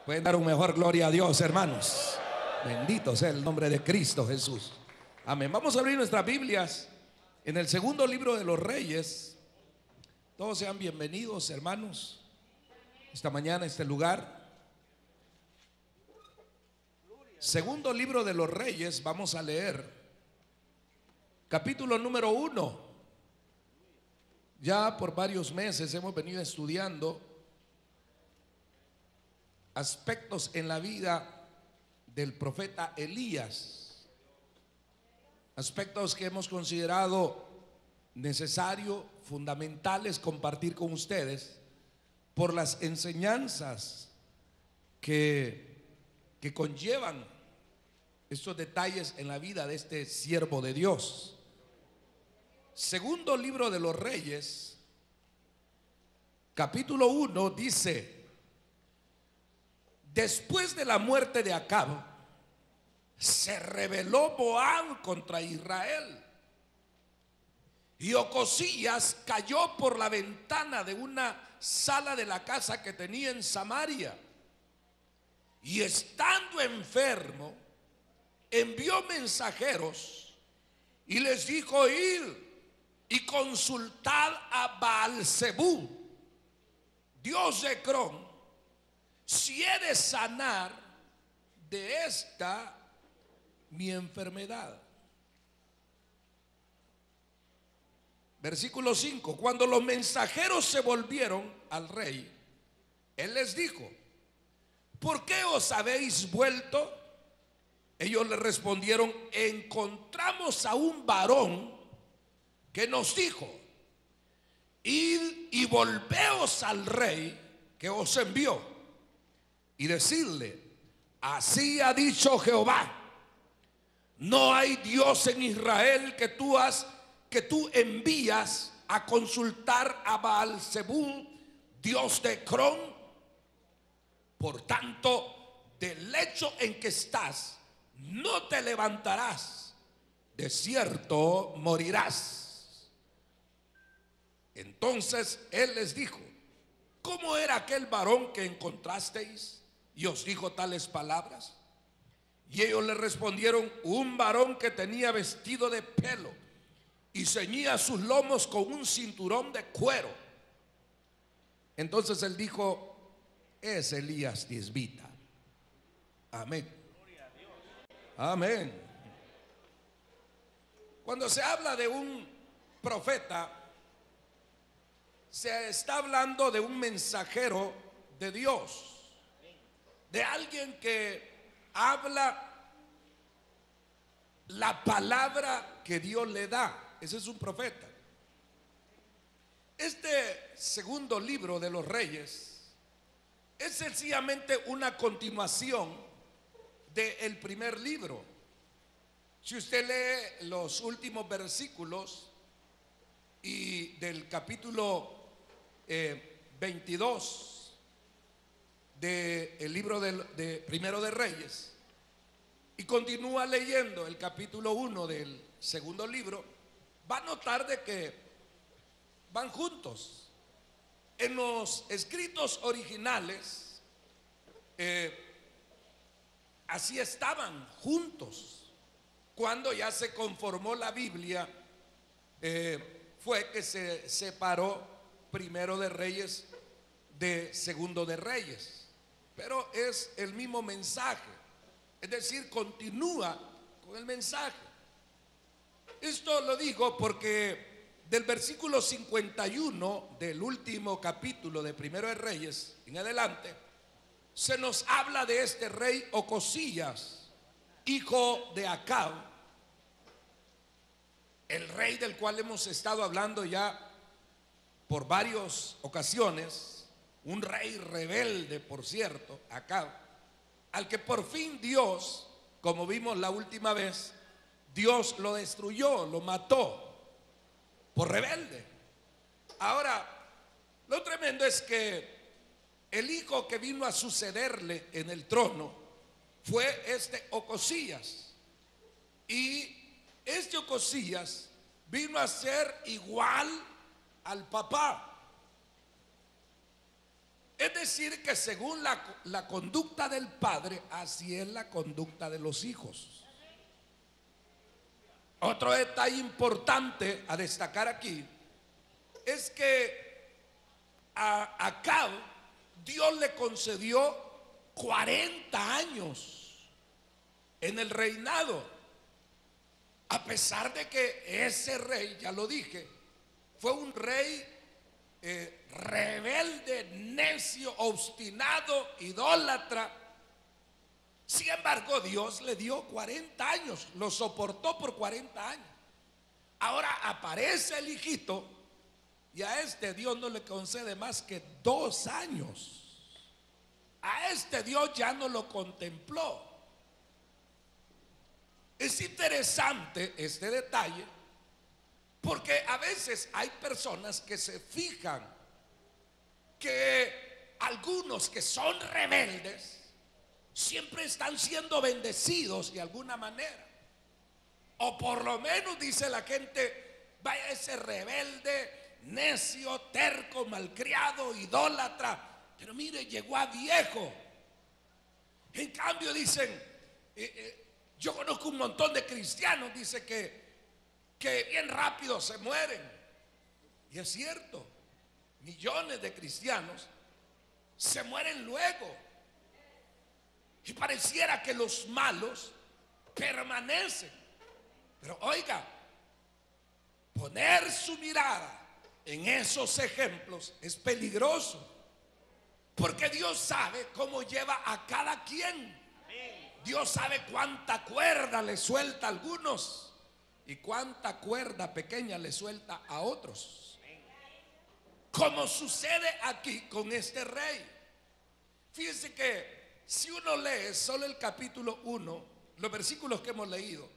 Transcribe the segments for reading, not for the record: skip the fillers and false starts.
Pueden dar un mejor gloria a Dios, hermanos. Bendito sea el nombre de Cristo Jesús. Amén. Vamos a abrir nuestras Biblias en el segundo libro de los Reyes. Todos sean bienvenidos, hermanos, esta mañana a este lugar. Segundo libro de los Reyes, vamos a leer capítulo número 1. Ya por varios meses hemos venido estudiando aspectos en la vida del profeta Elías, aspectos que hemos considerado necesario, fundamentales compartir con ustedes por las enseñanzas que conllevan estos detalles en la vida de este siervo de Dios. Segundo libro de los Reyes, capítulo 1 dice: después de la muerte de Acab, se rebeló Moab contra Israel, y Ocosías cayó por la ventana de una sala de la casa que tenía en Samaria, y estando enfermo, envió mensajeros y les dijo: id y consultad a Baal-zebú, dios de Ecrón, si he de sanar de esta mi enfermedad. Versículo 5: cuando los mensajeros se volvieron al rey, él les dijo: ¿por qué os habéis vuelto? Ellos le respondieron: encontramos a un varón que nos dijo: id y volveos al rey que os envió, y decidle: así ha dicho Jehová, no hay Dios en Israel que tú envías a consultar a Baal-zebú, dios de Ecrón. Por tanto, del lecho en que estás no te levantarás, de cierto morirás. Entonces él les dijo: ¿cómo era aquel varón que encontrasteis y os dijo tales palabras? Y ellos le respondieron: un varón que tenía vestido de pelo y ceñía sus lomos con un cinturón de cuero. Entonces él dijo: es Elías Tisbita. Amén. Amén. Cuando se habla de un profeta, se está hablando de un mensajero de Dios, de alguien que habla la palabra que Dios le da. Ese es un profeta. Este segundo libro de los Reyes es sencillamente una continuación del primer libro. Si usted lee los últimos versículos y del capítulo 22 del libro de Primero de Reyes, y continúa leyendo el capítulo 1 del segundo libro, va a notar de que van juntos. En los escritos originales así estaban juntos. Cuando ya se conformó la Biblia, fue que se separó Primero de Reyes de Segundo de Reyes, pero es el mismo mensaje, es decir, continúa con el mensaje. Esto lo digo porque del versículo 51 del último capítulo de Primero de Reyes en adelante, se nos habla de este rey Ocosías, hijo de Acab, el rey del cual hemos estado hablando ya por varias ocasiones, un rey rebelde, por cierto, Acab, al que por fin Dios, como vimos la última vez, Dios lo destruyó, lo mató por rebelde. Ahora, lo tremendo es que el hijo que vino a sucederle en el trono fue este Ocosías, y este Ocosías vino a ser igual al papá. Es decir, que según la conducta del padre, así es la conducta de los hijos. Otro detalle importante a destacar aquí es que a Acab Dios le concedió 40 años en el reinado, a pesar de que ese rey, ya lo dije, fue un rey rebelde, necio, obstinado, idólatra. Sin embargo, Dios le dio 40 años, lo soportó por 40 años. Ahora aparece el hijito y a este Dios no le concede más que 2 años. A este Dios ya no lo contempló. Es interesante este detalle, porque a veces hay personas que se fijan que algunos que son rebeldes siempre están siendo bendecidos de alguna manera. O por lo menos dice la gente, vaya ese rebelde, necio, terco, malcriado, idólatra, pero mire, llegó a viejo. En cambio dicen, yo conozco un montón de cristianos, dice que bien rápido se mueren. Y es cierto, millones de cristianos se mueren luego. Y pareciera que los malos permanecen. Pero oiga, poner su mirada en esos ejemplos es peligroso, porque Dios sabe cómo lleva a cada quien. Dios sabe cuánta cuerda le suelta a algunos y cuánta cuerda pequeña le suelta a otros, como sucede aquí con este rey. Fíjense que si uno lee solo el capítulo 1, los versículos que hemos leído,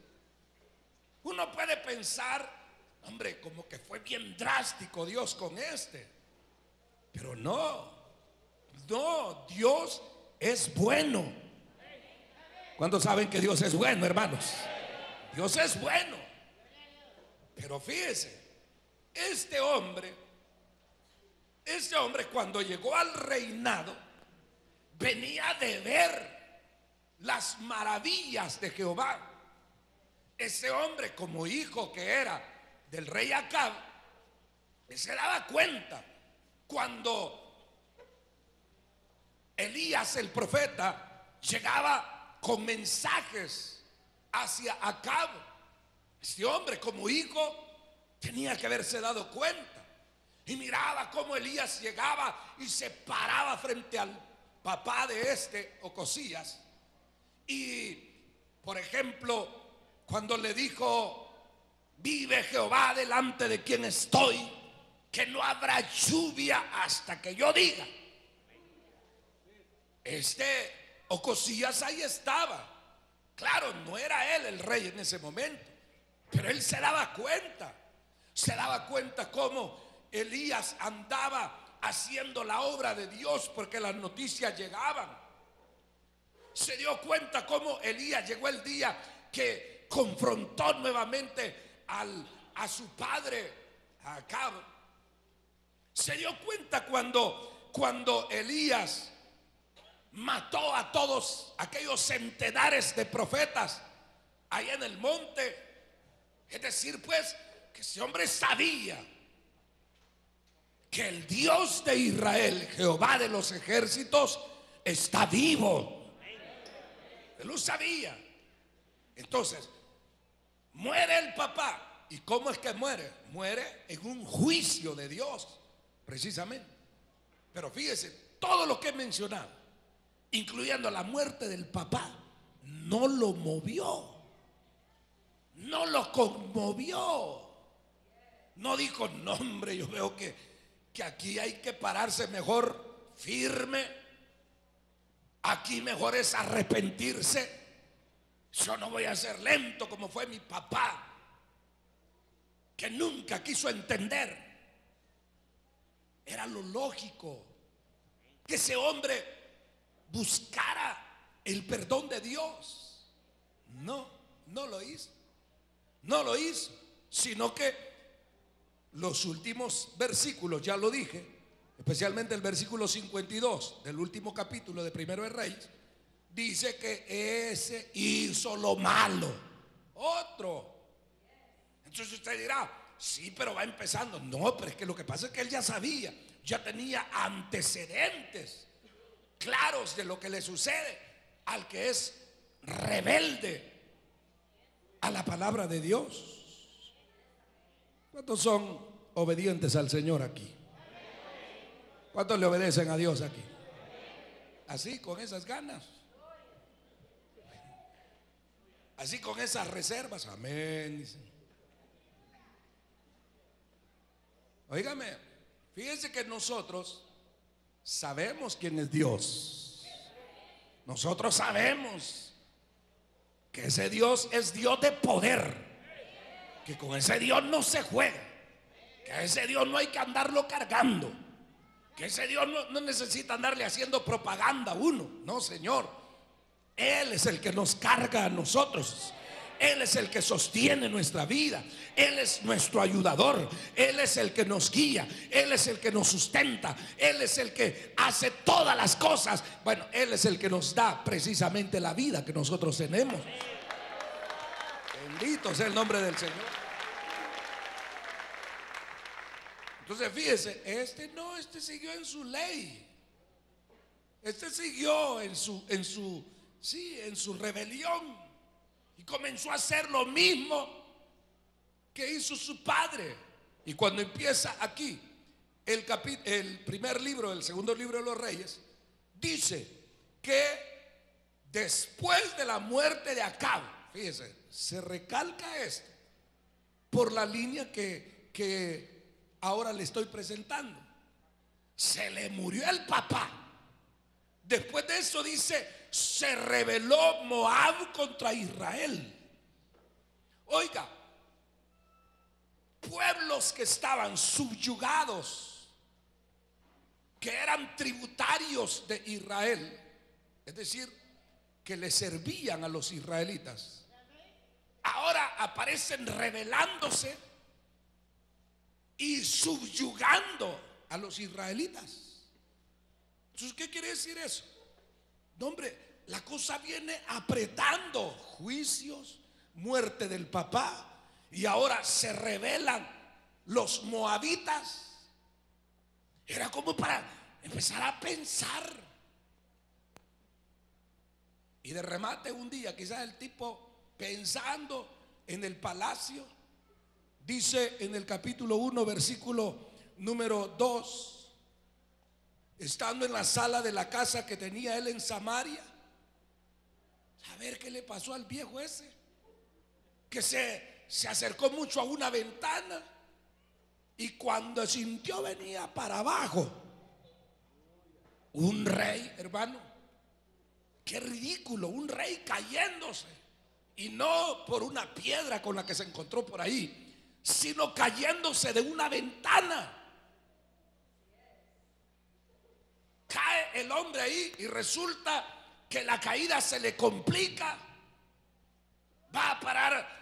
uno puede pensar, hombre, como que fue bien drástico Dios con este. Pero no, Dios es bueno. ¿Cuántos saben que Dios es bueno, hermanos? Dios es bueno. Pero fíjese, este hombre cuando llegó al reinado, venía de ver las maravillas de Jehová. Ese hombre, como hijo que era del rey Acab, se daba cuenta cuando Elías el profeta llegaba con mensajes hacia Acab. Este hombre, como hijo, tenía que haberse dado cuenta y miraba cómo Elías llegaba y se paraba frente al papá de este, Ocosías, y por ejemplo, cuando le dijo, vive Jehová delante de quien estoy, que no habrá lluvia hasta que yo diga. Este Ocosías ahí estaba. Claro, no era él el rey en ese momento, pero él se daba cuenta cómo Elías andaba haciendo la obra de Dios, porque las noticias llegaban. Se dio cuenta cómo Elías llegó el día que confrontó nuevamente a su padre, a Acab. Se dio cuenta cuando Elías mató a todos aquellos centenares de profetas allá en el monte. Es decir, pues, que ese hombre sabía que el Dios de Israel, Jehová de los ejércitos, está vivo. Él lo sabía. Entonces, muere el papá. ¿Y cómo es que muere? Muere en un juicio de Dios, precisamente. Pero fíjese, todo lo que he mencionado, incluyendo la muerte del papá, no lo movió, no lo conmovió. No dijo, no hombre, yo veo que aquí hay que pararse mejor firme, aquí mejor es arrepentirse. Yo no voy a ser lento como fue mi papá, que nunca quiso entender. Era lo lógico que ese hombre buscara el perdón de Dios. No lo hizo. No lo hizo, sino que los últimos versículos, ya lo dije, especialmente el versículo 52 del último capítulo de Primero de Reyes, dice que ese hizo lo malo, otro. Entonces usted dirá, sí, pero va empezando. No, pero es que lo que pasa es que él ya sabía, ya tenía antecedentes claros de lo que le sucede al que es rebelde a la palabra de Dios. ¿Cuántos son obedientes al Señor aquí? ¿Cuántos le obedecen a Dios aquí? Así, con esas ganas, así, con esas reservas. Amén, dicen. Óigame, fíjense que nosotros sabemos quién es Dios. Nosotros sabemos que ese Dios es Dios de poder, que con ese Dios no se juega, que a ese Dios no hay que andarlo cargando, que ese Dios no necesita andarle haciendo propaganda a uno. No, Señor, Él es el que nos carga a nosotros. Él es el que sostiene nuestra vida. Él es nuestro ayudador. Él es el que nos guía. Él es el que nos sustenta. Él es el que hace todas las cosas. Bueno, Él es el que nos da precisamente la vida que nosotros tenemos. Bendito sea el nombre del Señor. Entonces fíjese, este siguió en su ley. Este siguió en su rebelión. Y comenzó a hacer lo mismo que hizo su padre. Y cuando empieza aquí el primer libro, el segundo libro de los Reyes, dice que después de la muerte de Acab, fíjese, se recalca esto por la línea que ahora le estoy presentando. Se le murió el papá. Después de eso dice, se rebeló Moab contra Israel. Oiga, pueblos que estaban subyugados, que eran tributarios de Israel, es decir, que le servían a los israelitas, ahora aparecen rebelándose y subyugando a los israelitas. Entonces, ¿qué quiere decir eso? No, hombre, la cosa viene apretando. Juicios, muerte del papá, y ahora se rebelan los moabitas. Era como para empezar a pensar. Y de remate un día, quizás el tipo pensando en el palacio, dice en el capítulo 1, versículo número 2, estando en la sala de la casa que tenía él en Samaria, a ver qué le pasó al viejo ese, que se acercó mucho a una ventana, y cuando sintió venía para abajo un rey, hermano. Qué ridículo, un rey cayéndose, y no por una piedra con la que se encontró por ahí, sino cayéndose de una ventana. Cae el hombre ahí y resulta que la caída se le complica. Va a parar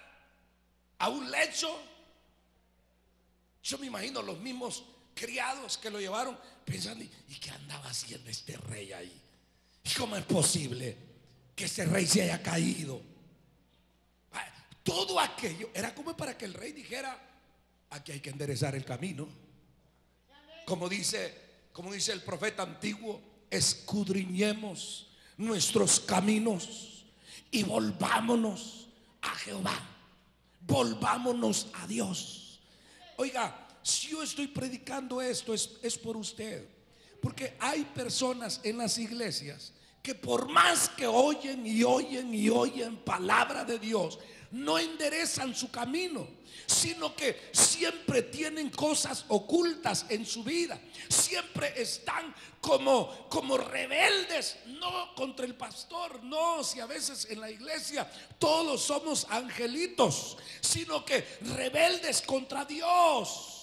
a un lecho. Yo me imagino los mismos criados que lo llevaron pensando, ¿y qué andaba haciendo este rey ahí? ¿Y cómo es posible que ese rey se haya caído? Todo aquello era como para que el rey dijera, aquí hay que enderezar el camino. Como dice el profeta antiguo, escudriñemos nuestros caminos y volvámonos a Jehová, volvámonos a Dios. Oiga, si yo estoy predicando esto es por usted, porque hay personas en las iglesias que por más que oyen y oyen y oyen palabra de Dios, no enderezan su camino, sino que siempre tienen cosas ocultas en su vida. Siempre están como rebeldes, no contra el pastor, no, si a veces en la iglesia todos somos angelitos, sino que rebeldes contra Dios.